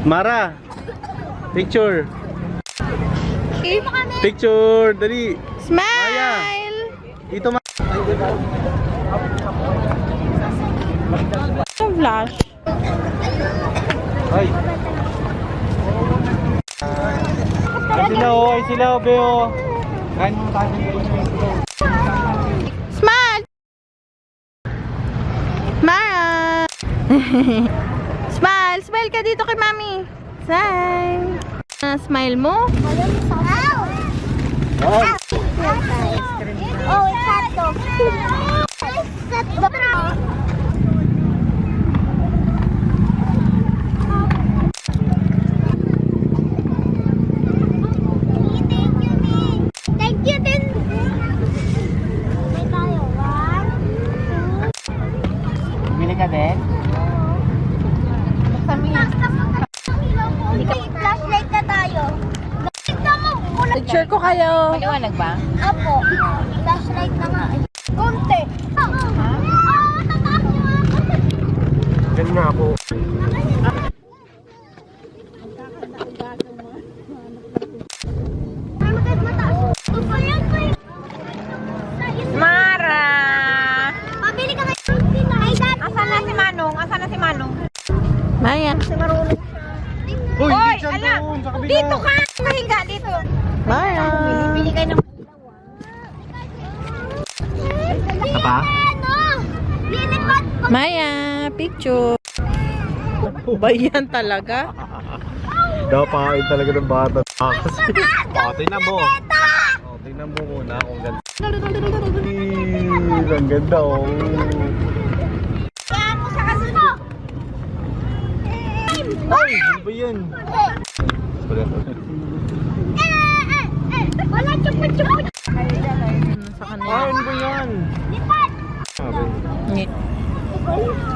Mara, picture. Picture, dali. Smile! Dito ma. Flash. Ay. Ay sila, Beo. Kain mo tayo. Smile! Mara! Smile! Smile ka dito kay Mami. Smile! Smile mo? Oh. Oh, it's hot dog. It's hot dog. Thank you din. May tayo. 1, 2. Bili ka din? Flashlight na tayo. Picture ko kayo. Maliwanag ba? Apo. Flashlight na nga. Konti. Ganun na ako. Mara! Pabili ka ngayon. Ay, dad. Asan na si Manong? Asan na si Manong? Maya. Uy, Hoy, dyan ala! doon, sa kabila. Dito ka! Mahiga dito. Maya. Bili kayo ng... Isa pa? Ano? Lilipad ko. Maya. Picture. Ba yan talaga? Dapain talaga ng bata. Tingnan mo. Tingnan mo muna kung ganda. Ang ganda oh. Yan mo sa kasino. Ay, ano ba yan? Wala chupa-chupa. Sa Ay, kanila. ano ba yan? Lipad.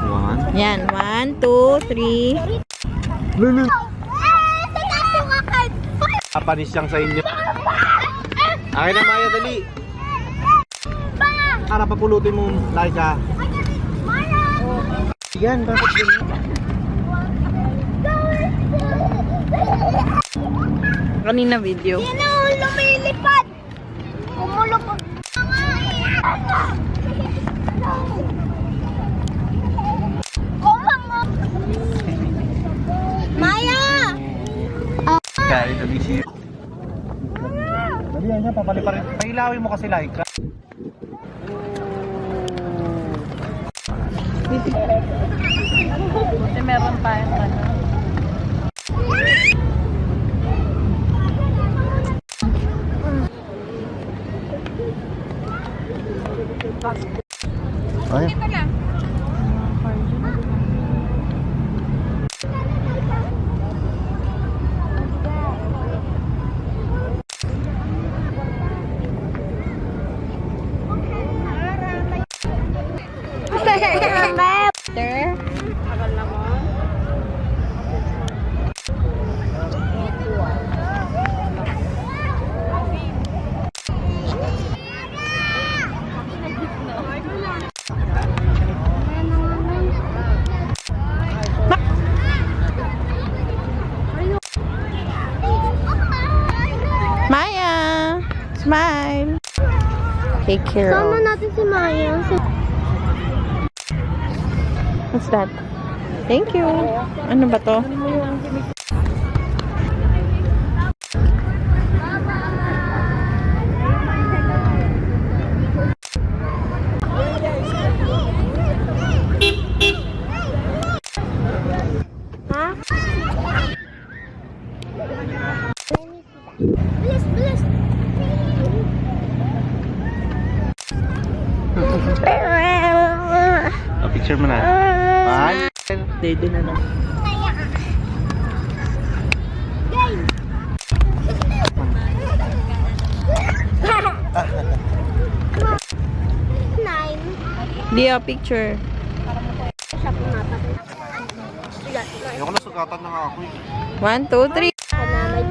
One. Yan. 1, 2, 3. Lulu. Sinaso ka kay. Papanis lang sa inyo. Akin na Maya, dali. Para papulutin mo, Laika. Yan, bakit ganyan? Kanina video. Sino lumilipad? Kumulupot. Kumang mo. Maya! Kaya ito busy. Dali yan siya, papaliparin. Pailawin mo kasi Laika. Kasi meron tayong ano. Ay. Maya. Smile. Take care. Sama natin si Maya. What's that? Thank you. Ano ba to? Ha? Bilis, bilis. Picture mo na. One. Dede na lang. Game. Nine. Dia picture. Siya pumapat. Ayoko na sugatan na nga ako eh. 1, 2, 3.